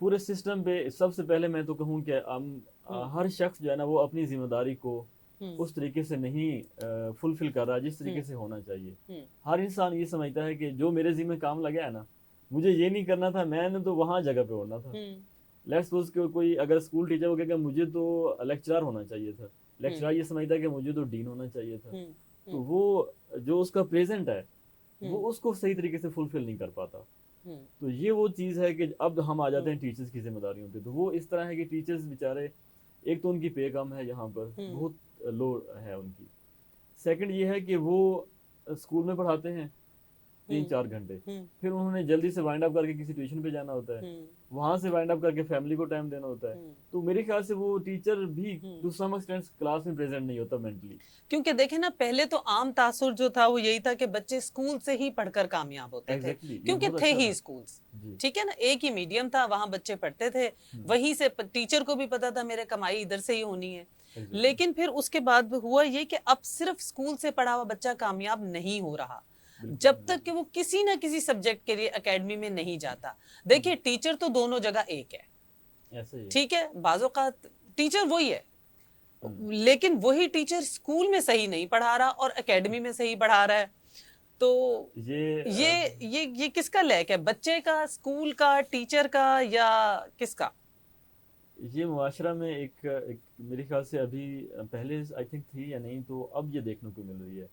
پورے سسٹم پہ سب سے پہلے میں تو کہوں کہ ہر شخص جو ہے نا وہ اپنی ذمہ داری کو اس طریقے سے نہیں فلفل کر رہا جس طریقے سے ہونا چاہیے. ہر انسان یہ سمجھتا ہے کہ جو میرے ذمہ کام لگا ہے نا مجھے یہ نہیں کرنا تھا, میں نے تو وہاں جگہ پہ ہونا تھا. لیٹس سپوز کہ کوئی اگر اسکول ٹیچر وہ کہے کہ مجھے تو لیکچرر ہونا چاہیے تھا, لیکچرر یہ سمجھتا ہے کہ مجھے تو ڈین ہونا چاہیے تھا. تو وہ جو اس کا پریزنٹ ہے وہ اس کو صحیح طریقے سے فلفل نہیں کر پاتا. تو یہ وہ چیز ہے کہ اب ہم آ جاتے ہیں ٹیچرز کی ذمہ داریوں پہ. تو وہ اس طرح ہے کہ ٹیچرز بیچارے, ایک تو ان کی پے کم ہے یہاں پر, بہت لو ہے ان کی. سیکنڈ یہ ہے کہ وہ اسکول میں پڑھاتے ہیں 3-4 گھنٹے, پھر انہوں نے جلدی سے وائنڈ اپ کر کے کسی ٹیوشن پہ جانا ہوتا ہے, وہاں سے وائنڈ اپ کر کے فیملی کو ٹائم دینا ہوتا ہے. تو میرے خیال سے وہ ٹیچر بھی ٹو سم ایکسٹینٹ کلاس میں پریزنٹ نہیں ہوتا مینٹلی. کیونکہ دیکھیں نا پہلے تو عام تاثر جو تھا وہ یہی تھا کہ بچے اسکول سے ہی پڑھ کر کامیاب ہوتے تھے, کیونکہ تھے ہی اسکولز, ٹھیک ہے نا, ایک ہی میڈیم تھا, وہاں بچے پڑھتے تھے, وہیں سے ٹیچر کو بھی پتا تھا میرے کمائی ادھر سے ہی ہونی ہے. لیکن پھر اس کے بعد ہوا یہ کہ اب صرف اسکول سے پڑھا ہوا بچہ کامیاب نہیں ہو رہا جب تک کہ وہ کسی نہ کسی سبجیکٹ کے لیے اکیڈمی میں نہیں جاتا. دیکھیے ٹیچر تو دونوں جگہ ایک ہے, ٹھیک ہے, بعض اوقات ٹیچر وہی ہے, لیکن وہی ٹیچر اسکول میں صحیح نہیں پڑھا رہا اور اکیڈمی میں صحیح پڑھا رہا ہے. تو یہ کس کا لیک ہے, بچے کا, اسکول کا, ٹیچر کا, یا کس کا؟ یہ معاشرہ میں ایک میرے خیال سے ابھی پہلے آئی تھنک تھی یا نہیں, تو اب یہ دیکھنے کو مل رہی ہے.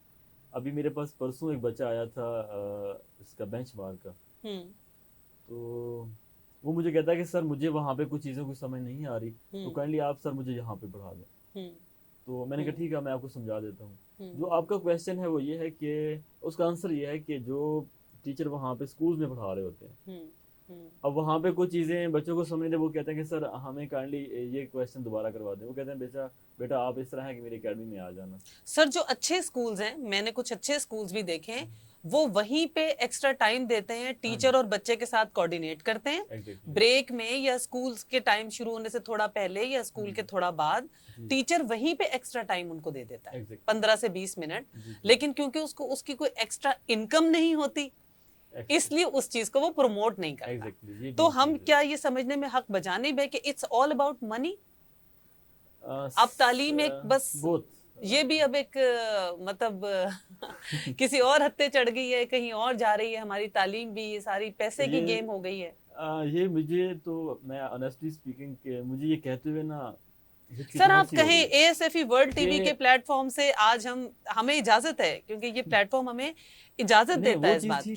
ابھی میرے پاس پرسوں ایک بچہ آیا تھا اس کا بینچ مارک کا, تو وہ مجھے کہتا ہے کہ سر مجھے وہاں پہ کچھ چیزوں کو سمجھ نہیں آ رہی, تو کائنڈلی آپ سر مجھے یہاں پہ پڑھا دیں. تو میں نے کہا ٹھیک ہے میں آپ کو سمجھا دیتا ہوں. جو آپ کا کویشچن ہے وہ یہ ہے کہ اس کا آنسر یہ ہے کہ جو ٹیچر وہاں پہ اسکول میں پڑھا رہے ہوتے ہیں, اب وہاں پہ کچھ چیزیں بچوں کو سمجھ دے, وہ کہتے ہیں کہ سر ہمیں کائنڈلی یہ کویشچن دوبارہ کروا دیں. وہ کہتے ہیں بیٹا آپ اس طرح ہے کہ میری اکیڈمی میں آ جانا. سر جو اچھے اسکولز ہیں, میں نے کچھ اچھے اسکولز بھی دیکھے ہیں, وہ وہیں پہ ایکسٹرا ٹائم دیتے ہیں, ٹیچر اور بچے کے ساتھ کوآرڈینیٹ کرتے ہیں, بریک میں یا اسکولز کے ٹائم شروع ہونے سے تھوڑا پہلے یا اسکول کے تھوڑا بعد ٹیچر وہیں پہ ایکسٹرا ٹائم ان کو دے دیتا ہے, 15 سے 20 منٹ. لیکن کیونکہ اس کی کوئی ایکسٹرا انکم نہیں ہوتی, اس لیے اس چیز کو وہ پروموٹ نہیں کرتا. تو ہم کیا یہ سمجھنے میں حق بجانب ہے کہ اٹس آل اباؤٹ منی؟ اب تعلیم ایک بس یہ بھی اب ایک مطلب کسی اور ہتھے چڑھ گئی ہے, کہیں اور جا رہی ہے ہماری تعلیم بھی, یہ ساری پیسے کی گیم ہو گئی ہے. یہ مجھے تو میں آنیسٹلی اسپیکنگ کہ مجھے یہ کہتے ہوئے نا سر آپ کہیں A S F E world T V کے پلیٹ فارم سے آج ہمیں اجازت ہے, کیونکہ یہ پلیٹ فارم ہمیں اجازت دیتا ہے اس بات کی.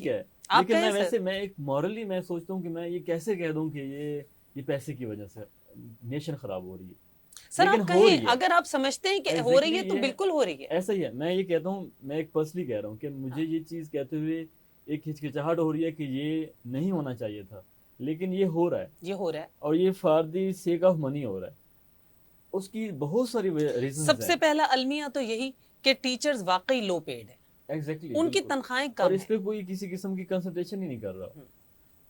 لیکن میں ویسے میں ایک مورلی میں سوچتا ہوں کہ میں یہ کیسے کہہ دوں کہ یہ پیسے کی وجہ سے نیشن خراب ہو رہی ہے. سر آپ کہیں اگر آپ سمجھتے ہیں کہ ہو رہی ہے تو بالکل ہو رہی ہے. ایسا ہی ہے, میں یہ کہتا ہوں, میں ایک پرسنلی کہہ رہا ہوں کہ مجھے یہ چیز کہتے ہوئے ایک ہچکچاہٹ ہو رہی ہے کہ یہ نہیں ہونا چاہیے تھا, لیکن یہ ہو رہا ہے, اور یہ for the sake of money ہو رہا ہے. اس کی بہت ساری ریزنز ہیں. سب سے پہلا المیہ تو یہی کہ ٹیچرز واقعی لو پیڈ ہیں, ایگزیکٹلی ان کی تنخواہیں کم ہیں, اور اس پہ کوئی کسی قسم کی کنسنٹریشن ہی نہیں کر رہا.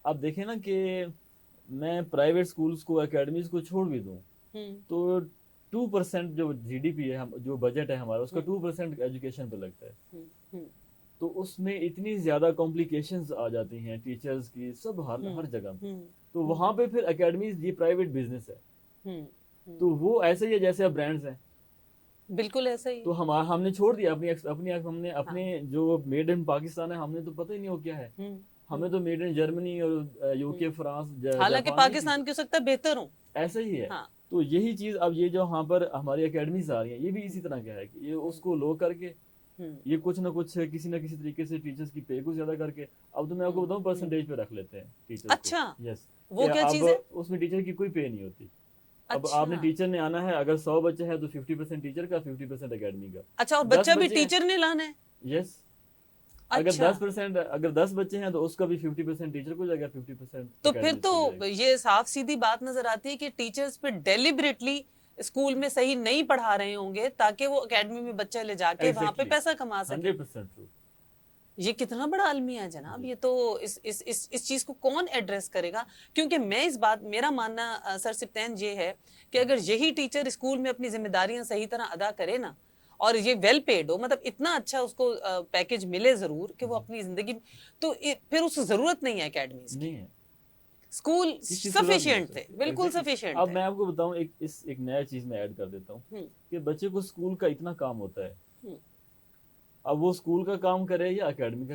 اب دیکھیں نا کہ میں پرائیویٹ اسکولس کو, اکیڈمیز کو چھوڑ بھی دوں تو 2% جو جی ڈی پی ہے, جو بجٹ ہے ہمارا, اس کا 2% ایجوکیشن پہ لگتا ہے. تو اس میں اتنی زیادہ کمپلیکیشنز آ جاتی ہیں ٹیچرز کی, سب ہر جگہ. تو وہاں پہ پھر اکیڈمیز یہ پرائیویٹ بزنس ہے, تو وہ ایسے ہی ہے جیسے اب برانڈز ہیں, بالکل ایسا ہی. تو ہم نے چھوڑ دیا ہم نے اپنے جو میڈ ان پاکستان ہے, ہم نے تو پتہ ہی نہیں ہو کیا ہے. ہمیں تو میڈ ان جرمنی اور یو کے, فرانس, حالانکہ پاکستان کی ہو سکتا ہے بہتر ہوں, ایسا ہی ہے. تو یہی چیز اب یہ جو یہاں پر ہماری اکیڈمیز آ رہی ہیں, یہ بھی اسی طرح کا ہے کہ یہ اس کو لو کر کے یہ کچھ نہ کچھ کسی نہ کسی طریقے سے ٹیچرز کی پے کو زیادہ کر کے, اب تو میں آپ کو بتاؤں پرسنٹیج پہ رکھ لیتے ہیں ٹیچرز. اچھا, یس, وہ کیا چیز ہے؟ اس میں ٹیچر کی کوئی پے نہیں ہوتی. اب آپ نے ٹیچر نے آنا ہے, اگر 100 بچے ہیں تو 50% ٹیچر کا, 50% اکیڈمی کا. اچھا, اور بچہ بھی ٹیچر نے لانا ہے؟ یس, اگر 10 بچے ہیں تو اس کا بھی 50% ٹیچر کو جائے گا, 50%. تو پھر تو یہ صاف سیدھی بات نظر آتی ہے کہ ٹیچرز پہ ڈیلیبریٹلی اسکول میں صحیح نہیں پڑھا رہے ہوں گے تاکہ وہ اکیڈمی میں بچہ لے جا کے وہاں پہ پیسہ کما سکے. 100% ٹرو. یہ کتنا بڑا المیہ ہے جناب, یہ تو اس چیز کو کون ایڈریس کرے گا؟ کیونکہ میں اس بات, میرا ماننا سر سبطین یہ ہے کہ اگر یہی ٹیچر اسکول میں اپنی ذمہ داریاں صحیح طرح ادا کرے نا, اور یہ ویل پیڈ ہو, مطلب اتنا اچھا اس کو پیکج ملے ضرور کہ وہ اپنی زندگی, تو پھر اس ضرورت نہیں ہے اکیڈمیز کی. اسکول سفیشینٹ تھے, بالکل سفیشینٹ. اب میں آپ کو بتاؤں ایک نیا چیز میں ایڈ کر دیتا ہوں کہ بچے کو اسکول کا اتنا کام ہوتا ہے, اب وہ اسکول کا کام کرے یا اکیڈمی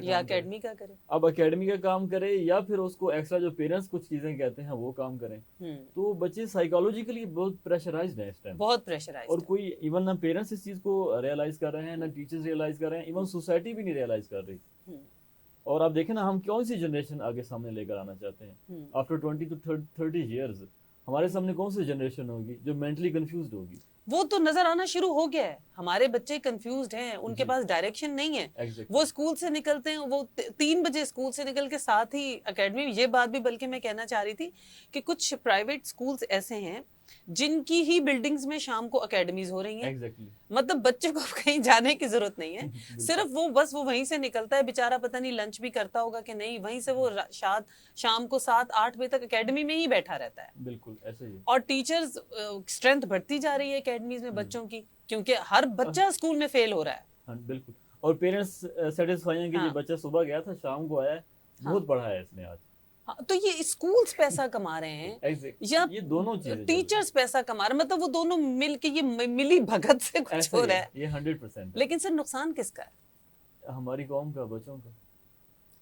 کا کرے. اب اکیڈمی کا کام کرے یا پھر اس کو ایکسٹرا جو پیرنٹس کچھ چیزیں کہتے ہیں وہ کام کریں, تو بچے سائیکالوجیکلی بہت پریشرائزڈ ہیں اس ٹائم, بہت پریشرائزڈ, اور کوئی ایون نہ پیرنٹس اس چیز کو ریئلائز کر رہے ہیں, نہ ٹیچرز ریئلائز کر رہے ہیں, ایون سوسائٹی بھی نہیں ریئلائز کر رہی. اور آپ دیکھیں نا, ہم کون سی جنریشن آگے سامنے لے کر آنا چاہتے ہیں آفٹر 20 to 30 ایئرز. ہمارے سامنے کون سی جنریشن ہوگی جو مینٹلی کنفیوزڈ ہوگی؟ وہ تو نظر آنا شروع ہو گیا ہے. ہمارے بچے کنفیوزڈ ہیں, ان کے پاس ڈائریکشن نہیں ہے. وہ اسکول سے نکلتے ہیں, وہ 3 بجے اسکول سے نکل کے ساتھ ہی اکیڈمی. یہ بات بھی بلکہ میں کہنا چاہ رہی تھی کہ کچھ پرائیویٹ اسکولز ایسے ہیں جن کی ہی بلڈنگز میں شام کو اکیڈمیز ہو رہی ہیں. مطلب بچے کو کہیں جانے کی ضرورت نہیں ہے, صرف وہ بس وہ وہیں سے نکلتا ہے بیچارہ, پتہ نہیں لنچ بھی کرتا ہوگا کہ نہیں, وہیں سے وہ شام کو 7-8 بجے تک اکیڈمی میں ہی بیٹھا رہتا ہے. بالکل ایسے ہی. اور ٹیچرز اسٹرینتھ بڑھتی جا رہی ہے اکیڈمیز میں بچوں کی, کیونکہ ہر بچہ اسکول میں فیل ہو رہا ہے. بالکل. اور پیرنٹس سیٹسفائی ہیں کہ یہ بچہ صبح گیا تھا, شام کو آیا ہے, بہت پڑھا ہے اس نے آج. تو یہ اسکولز پیسہ کما رہے ہیں یا یہ دونوں چیزیں ٹیچرز پیسہ کما رہے ہیں, مطلب وہ دونوں مل کے, یہ ملی بھگت سے کچھ ہو رہا ہے. یہ 100%. لیکن سر نقصان کس کا ہے؟ ہماری قوم کا, بچوں کا.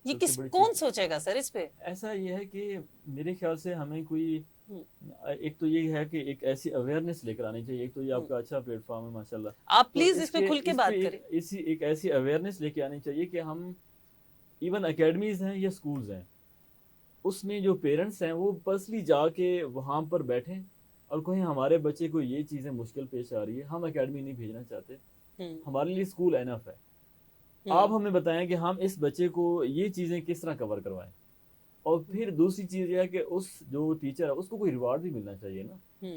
یہ کون سوچے گا سر اس پہ؟ ایسا یہ ہے کہ میرے خیال سے ہمیں کوئی ایک تو یہ ہے کہ ایک ایسی اویئرنیس لے کر آنی چاہیے. ایک تو یہ آپ کا اچھا پلیٹ فارم ہے ماشاءاللہ, آپ پلیز اس پہ کھل کے بات کریں. ایک ایسی اویئرنیس لے کے آنی چاہیے کہ ہم ایون اکیڈمیز ہیں یا اسکولز ہیں, اس میں جو پیرنٹس ہیں وہ پرسنلی جا کے وہاں پر بیٹھیں اور کہیں ہمارے بچے کو یہ چیزیں مشکل پیش آ رہی ہے, ہم اکیڈمی نہیں بھیجنا چاہتے, ہمارے لیے اسکول انف ہے. آپ ہمیں بتائیں کہ ہم اس بچے کو یہ چیزیں کس طرح کور کروائیں. اور پھر دوسری چیز یہ ہے کہ اس جو ٹیچر ہے اس کو کوئی ریوارڈ بھی ملنا چاہیے نا.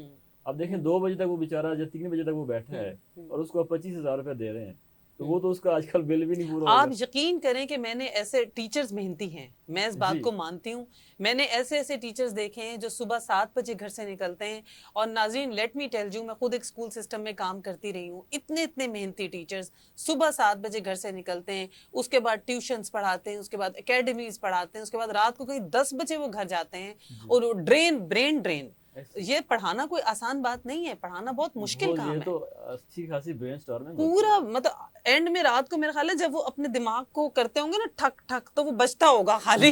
اب دیکھیں 2 بجے تک وہ بیچارہ یا 3 بجے تک وہ بیٹھا ہے اور اس کو 25,000 روپے دے رہے ہیں, تو وہ تو اس کا آج کل بل بھی نہیں پورا ہوگا. آپ یقین کریں کہ میں نے ایسے ٹیچرز محنتی ہیں, میں اس بات کو مانتی ہوں, میں نے ایسے ٹیچرز دیکھے ہیں جو صبح 7 بجے گھر سے نکلتے ہیں. اور ناظرین لیٹ می ٹیل یو, میں خود ایک اسکول سسٹم میں کام کرتی رہی ہوں, اتنے محنتی ٹیچرز صبح 7 بجے گھر سے نکلتے ہیں, اس کے بعد ٹیوشنز پڑھاتے ہیں, اس کے بعد اکیڈمیز پڑھاتے ہیں, اس کے بعد رات کو کہیں 10 بجے وہ گھر جاتے ہیں, اور برین ڈرین. یہ پڑھانا کوئی آسان بات نہیں ہے, پڑھانا بہت مشکل کام ہے. یہ تو اچھی خاصی برین سٹارمنگ پورا مطلب اینڈ میں رات کو میرا خیال ہے جب وہ اپنے دماغ کو کرتے ہوں گے نا ٹھک ٹھک, تو وہ بچتا ہوگا خالی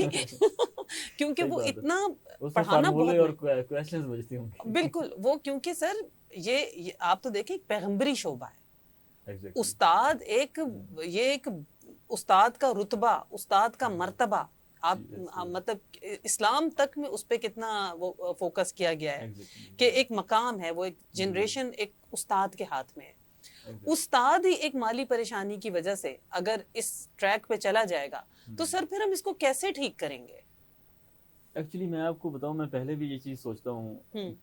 کیونکہ وہ اتنا پڑھانا بہت بالکل وہ, کیونکہ سر یہ آپ تو دیکھیں پیغمبری شعبہ ہے. استاد ایک استاد کا رتبہ, استاد کا مرتبہ, آپ مطلب اسلام تک میں اس پہ کتنا وہ فوکس کیا گیا ہے کہ ایک مقام ہے, وہ ایک جنریشن ایک استاد کے ہاتھ میں ہے. استاد ہی ایک مالی پریشانی کی وجہ سے اگر اس ٹریک پہ چلا جائے گا تو سر پھر ہم اس کو کیسے ٹھیک کریں گے؟ ایکچولی میں آپ کو بتاؤں, میں پہلے بھی یہ چیز سوچتا ہوں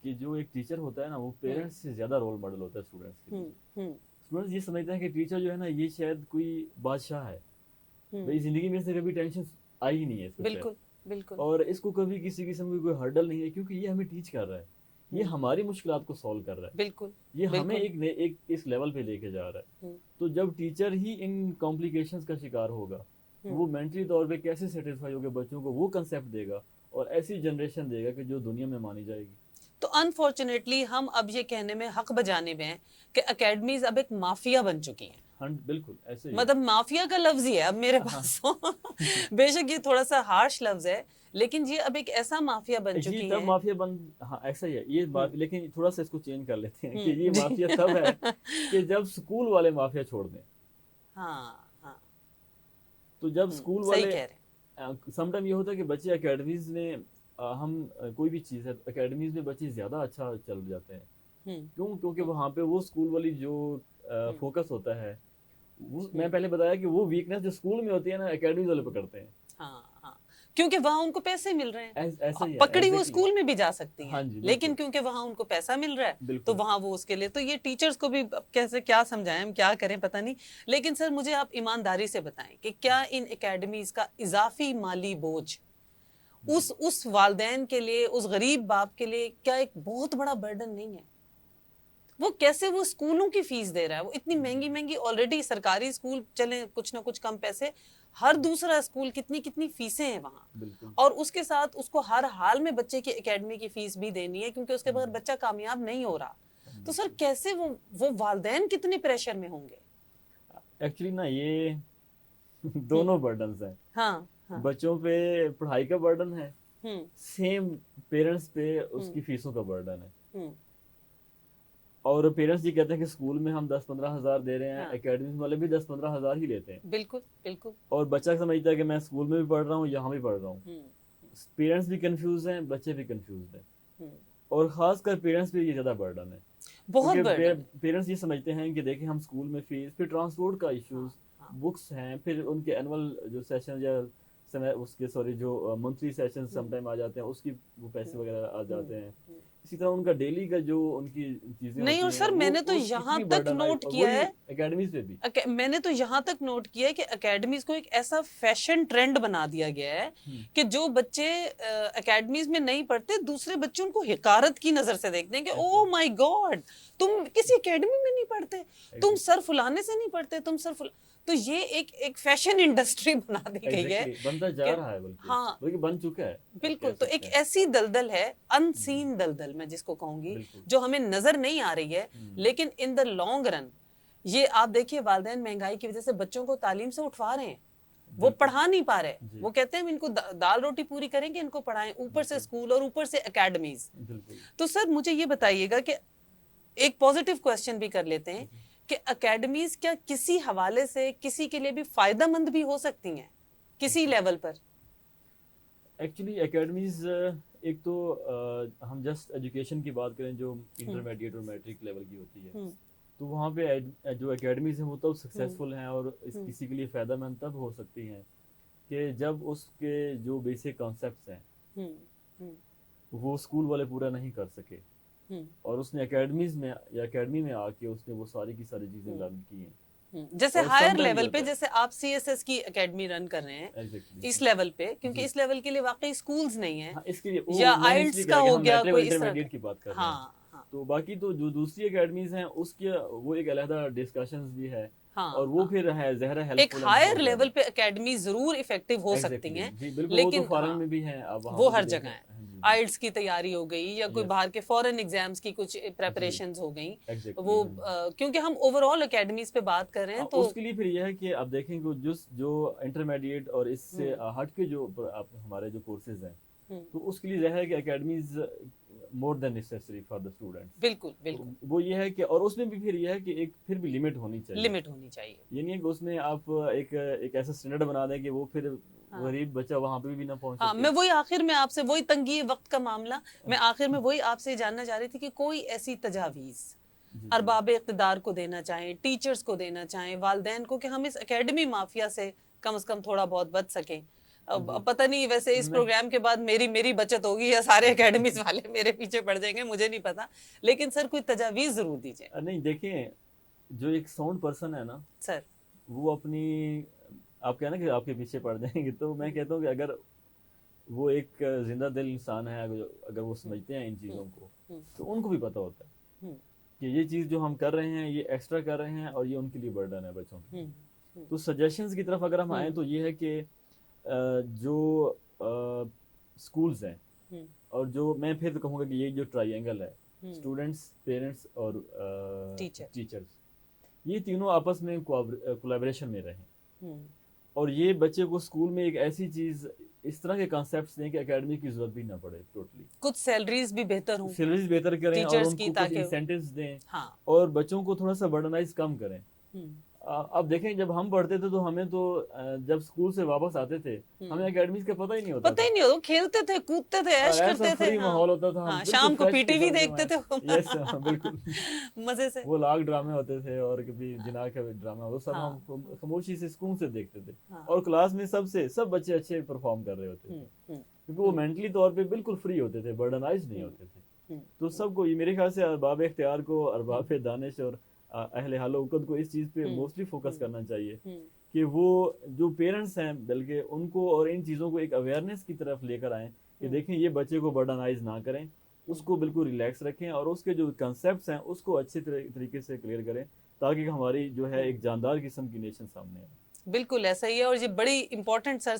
کہ جو ایک ٹیچر ہوتا ہے نا وہ پیرنٹس سے زیادہ رول ماڈل ہوتا ہے اسٹوڈنٹس کے لیے. اسٹوڈنٹس یہ سمجھتے ہیں کہ ٹیچر جو ہے نا یہ شاید کوئی بادشاہ ہے, بھائی زندگی میں سے کبھی ٹینشن آئی ہی نہیں ہے اس کو. بالکل. اور اس کو کبھی کسی قسم کی کوئی ہرڈل نہیں ہے, کیونکہ یہ ہمیں ٹیچ کر رہا ہے, یہ ہماری مشکلات کو سولو کر رہا ہے. بالکل. یہ ہمیں ایک اس لیول پہ لے کے جا رہا ہے. تو جب ٹیچر ہی ان کمپلیکیشنز کا شکار ہوگا, وہ مینٹلی طور پہ کیسے سیٹسفائی ہوگا بچوں کو, وہ کنسیپٹ دے گا اور ایسی جنریشن دے گا کہ جو دنیا میں مانی جائے گی. تو انفارچونیٹلی ہم اب یہ کہنے میں حق بجانب ہیں کہ اکیڈمیز اب ایک مافیا بن چکی ہیں. بالکل ایسے ہی, مطلب مافیا کا لفظ ہی ہے اب میرے پاس. بے شک یہ تھوڑا سا ہارش لفظ ہے, لیکن یہ اب ایک ایسا مافیا بن چکی ہے. تب مافیا ایسا ہی ہے یہ بات, لیکن تھوڑا سا اس کو چینج کر لیتے ہیں کہ یہ مافیا تب ہے کہ جب اسکول والے مافیا چھوڑ دیں. ہاں تو جب اسکول والے, سم ٹائم یہ ہوتا ہے کہ بچے اکیڈمیز میں, ہم کوئی بھی چیز ہے اکیڈمیز میں بچے زیادہ اچھا چل جاتے ہیں. کیوں؟ کیونکہ وہاں پہ وہ اسکول والی جو فوکس ہوتا ہے, میں پہلے بتایا کہ وہ ویکنیس جو اسکول میں ہوتی ہے نا اکیڈمیز والے پکڑتے ہیں. ہاں کیونکہ وہاں ان کو پیسے مل رہے ہیں, پکڑی وہ اسکول میں بھی جا سکتی ہیں, لیکن کیونکہ وہاں ان کو پیسہ مل رہا ہے تو وہاں وہ اس کے لیے. تو یہ ٹیچرز کو بھی کیسے کیا سمجھائیں, ہم کیا کریں پتہ نہیں. لیکن سر مجھے آپ ایمانداری سے بتائیں کہ کیا ان اکیڈمیز کا اضافی مالی بوجھ اس والدین کے لیے, اس غریب باپ کے لیے کیا ایک بہت بڑا برڈن نہیں ہے؟ وہ کیسے وہ اسکولوں کی فیس دے رہا ہے, وہ اتنی مہنگی مہنگی آلریڈی سرکاری اسکول چلیں کچھ نہ کچھ کم پیسے, ہر دوسرا اسکول کتنی فیسیں ہیں وہاں, اور اس کے ساتھ اس کو ہر حال میں بچے کی اکیڈمی کی فیس بھی دینی ہے کیونکہ اس کے بغیر بچہ کامیاب نہیں ہو رہا. تو سر کیسے وہ والدین کتنے پریشر میں ہوں گے؟ ایکچولی نا یہ دونوں برڈنز ہیں. ہاں بچوں پہ پڑھائی کا برڈن ہے, سیم پیرنٹس پہ اس کی فیسوں کا برڈن ہے. اور پیرنٹس یہ کہتے ہیں کہ اسکول میں ہم 10-15 ہزار دے رہے ہیں, اکیڈمی والے بھی 10-15 ہزار ہی لیتے ہیں. بالکل. اور بچہ سمجھتا ہے کہ میں اسکول میں بھی پڑھ رہا ہوں, یہاں بھی پڑھ رہا ہوں. پیرنٹس بھی کنفیوز ہیں, بچے بھی کنفیوز ہیں, اور خاص کر پیرنٹس پہ یہ زیادہ برڈن ہے. بہت پیرنٹس یہ سمجھتے ہیں کہ دیکھیں ہم اسکول میں فیس, پھر ٹرانسپورٹ کا ایشوز, بکس ہیں, پھر ان کے اینول جو سیشن یا اس کے جو منتھلی سیشن سم ٹائم آ جاتے ہیں, اس کی وہ پیسے وغیرہ آ جاتے ہیں. اسی طرح ان کا ڈیلی کا جو ان کی چیزیں نہیں. اور سر میں نے تو یہاں تک نوٹ کیا ہے اکیڈمیز پہ بھی, میں نے تو یہاں تک نوٹ کیا ہے کہ اکیڈمیز کو ایک ایسا فیشن ٹرینڈ بنا دیا گیا ہے کہ جو بچے اکیڈمیز میں نہیں پڑھتے, دوسرے بچوں کو حقارت کی نظر سے دیکھتے ہیں کہ او مائی گاڈ تم کسی اکیڈمی میں نہیں پڑھتے, تم سر فلانے سے نہیں پڑھتے, تم سر تو یہ ایک فیشن انڈسٹری بنا دی گئی ہے, بنتا جا رہا ہے, بلکہ بن چکا ہے. بالکل. تو ایک ایسی دلدل ہے, ان سین دلدل میں جس کو کہوں گی, جو ہمیں نظر نہیں آ رہی ہے, لیکن ان دا لانگ رن یہ آپ دیکھیے والدین مہنگائی کی وجہ سے بچوں کو تعلیم سے اٹھوا رہے ہیں, وہ پڑھا نہیں پا رہے, وہ کہتے ہیں ان کو دال روٹی پوری کریں گے, ان کو پڑھائیں, اوپر سے اسکول اور اوپر سے اکیڈمیز. تو سر مجھے یہ بتائیے گا کہ ایک پازیٹیو کوسچن بھی کر لیتے ہیں کہ اکیڈمیز کیا کسی حوالے سے کسی کے لیے بھی فائدہ مند بھی ہو سکتی ہیں کسی لیول پر؟ ایکچولی اکیڈمیز ایک تو ہم جسٹ ایجوکیشن کی بات کریں جو انٹرمیڈیٹ اور میٹرک لیول کی ہوتی ہے, تو وہاں پہ جو اکیڈمیز ہیں وہ تب سکسیزفل ہیں اور کسی کے لیے فائدہ مند تب ہو سکتی ہیں کہ جب اس کے جو بیسک کانسیپٹس ہیں وہ اسکول والے پورا نہیں کر سکے, اور اس نے اکیڈمیز میں یا اکیڈمی میں آ کے اس نے وہ ساری کی ساری چیزیں لرن کی ہیں. جیسے ہائر لیول پہ, جیسے آپ CSS کی اکیڈمی رن کر رہے ہیں اس لیول پہ, کیونکہ اس لیول کے لیے واقعی سکولز نہیں ہیں, یا آئلٹس کا ہو گیا کوئی اس طرح کی بات کر رہے ہیں. تو باقی تو جو دوسری اکیڈمیز ہیں اس کے وہ ایک علیحدہ ڈسکشنز بھی ہے, اور وہ پھر ہے زہرا ہیلپ ایک ہائر لیول پہ اکیڈمی ضرور افیکٹو ہو سکتی ہیں, لیکن فارن میں بھی ہیں, وہ ہر جگہ ہیں. آئلٹس کی تیاری ہو گئی یا کوئی باہر کے فورن ایگزامز کی کچھ پریپریشنز ہو گئیں, وہ کیونکہ ہم اوور آل اکیڈمیز پہ بات کر رہے ہیں, تو اس کے لیے پھر یہ ہے کہ آپ دیکھیں کہ جو انٹرمیڈیٹ اور اس سے ہٹ کے جو ہمارے جو کورسز ہیں, تو اس کے لیے ظاہر ہے کہ academies more than necessary for the students. بالکل. وہ یہ ہے کہ, اور اس میں بھی پھر یہ ہے کہ ایک پھر بھی لمٹ ہونی چاہیے. یہ نہیں ہے کہ اس میں آپ ایک ایسا اسٹینڈرڈ بنا دیں کہ وہ پھر غریب بچہ وہاں پہ بھی نہ پہنچ سکے. میں وہی آخر میں آپ سے وہی تنگی وقت کا معاملہ, میں آخر میں وہی آپ سے جاننا چاہ رہی تھی کہ کوئی ایسی تجاویز ارباب اقتدار کو دینا چاہیں, ٹیچرز کو دینا چاہیں, والدین کو, کہ ہم اس اکیڈمی مافیا سے کم از کم تھوڑا بہت بچ سکیں. پتہ نہیں ویسے اس پروگرام کے بعد میری بچت ہوگی یا سارے اکیڈمیز والے میرے پیچھے پڑ جائیں گے, مجھے نہیں پتا, لیکن سر کوئی تجاویز ضرور دیجیے. نہیں دیکھیں, جو ایک ساؤنڈ پرسن ہے نا سر, وہ اپنی آپ کہنا کہ آپ کے پیچھے پڑ جائیں گے, تو میں کہتا ہوں کہ اگر وہ ایک زندہ دل انسان ہے, اگر وہ سمجھتے ہیں ان چیزوں کو, تو ان کو بھی پتہ ہوتا ہے کہ یہ چیز جو ہم کر رہے ہیں یہ ایکسٹرا کر رہے ہیں اور یہ ان کے لیے برڈن ہے بچوں کی. تو سجیشنز کی طرف اگر ہم آئیں تو یہ ہے کہ جو اسکولز ہیں, اور جو میں پھر کہوں گا کہ یہ جو ٹرائی اینگل ہے, اسٹوڈنٹس, پیرنٹس اور ٹیچرز, یہ تینوں آپس میں کولیبریشن میں رہیں, اور یہ بچے کو اسکول میں ایک ایسی چیز, اس طرح کے کانسیپٹس دیں کہ اکیڈمی کی ضرورت بھی نہ پڑے ٹوٹلی, کچھ سیلریز بھی بہتر ہوں, سیلریز بہتر کریں, اور ان کو کچھ انسینٹیوز دیں, اور بچوں کو تھوڑا سا برڈنائز کم کریں. اب دیکھیں جب ہم پڑھتے تھے تو ہمیں تو جب اسکول سے واپس آتے تھے ہمیں اکیڈمیز کا پتہ ہی نہیں ہوتا, کھیلتے تھے, کودتے تھے, عیش کرتے تھے, فری ماحول ہوتا تھا, شام کو پی ٹی وی دیکھتے تھے, بالکل مزے سے, وہ لاگ ڈرامے ہوتے تھے اور کبھی جناح کا ڈرامہ, وہ سب ہم خاموشی سے سکون سے دیکھتے تھے, اور کلاس میں سب بچے اچھے پرفارم کر رہے ہوتے تھے, کیونکہ وہ مینٹلی طور پہ بالکل فری ہوتے تھے, برڈنائز نہیں ہوتے تھے. تو سب کو, میرے خیال سے ارباب اختیار کو, ارباب دانش اور اہل حال و عقد کو اس چیز پہ موسٹلی فوکس کرنا چاہیے کہ وہ جو پیرنٹس ہیں بلکہ ان کو اور ان چیزوں کو ایک اویئرنیس کی طرف لے کر آئیں کہ دیکھیں یہ بچے کو برڈنائز نہ کریں, اس کو بالکل ریلیکس رکھیں اور اس کے جو کنسیپٹس ہیں اس کو اچھے طریقے سے کلیئر کریں تاکہ ہماری جو ہے ایک جاندار قسم کی نیشن سامنے آئے. بالکل ایسا ہی ہے، اور یہ بڑی امپورٹنٹ سر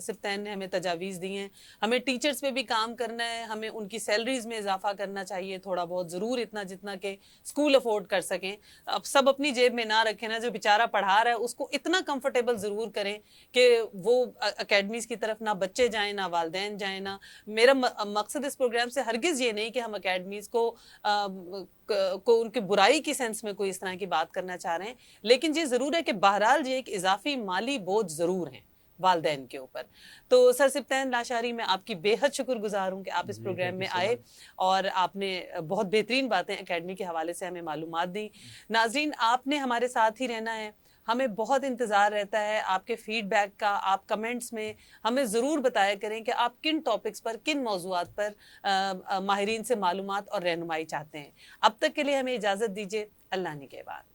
سبطین نے ہمیں تجاویز دی ہیں. ہمیں ٹیچرز پہ بھی کام کرنا ہے، ہمیں ان کی سیلریز میں اضافہ کرنا چاہیے تھوڑا بہت، ضرور اتنا جتنا کہ اسکول افورڈ کر سکیں. اب سب اپنی جیب میں نہ رکھیں نا، جو بیچارہ پڑھا رہا ہے اس کو اتنا کمفرٹیبل ضرور کریں کہ وہ اکیڈمیز کی طرف نہ بچے جائیں نہ والدین جائیں. نہ میرا مقصد اس پروگرام سے ہرگز یہ نہیں کہ ہم اکیڈمیز کو ان کی برائی کی سینس میں کوئی اس طرح کی بات کرنا چاہ رہے ہیں، لیکن یہ ضرور ہے کہ بہرحال یہ ایک اضافی مالی بوجھ ضرور ہیں والدین کے اوپر. تو سر سبطین لاشاری، میں آپ کی بے حد شکر گزار ہوں کہ آپ اس پروگرام میں آئے اور آپ نے بہت بہترین باتیں اکیڈمی کے حوالے سے ہمیں معلومات دیں. ناظرین، آپ نے ہمارے ساتھ ہی رہنا ہے، ہمیں بہت انتظار رہتا ہے آپ کے فیڈ بیک کا. آپ کمنٹس میں ہمیں ضرور بتایا کریں کہ آپ کن ٹاپکس پر، کن موضوعات پر ماہرین سے معلومات اور رہنمائی چاہتے ہیں. اب تک کے لیے ہمیں اجازت دیجیے. اللہ نگہبان.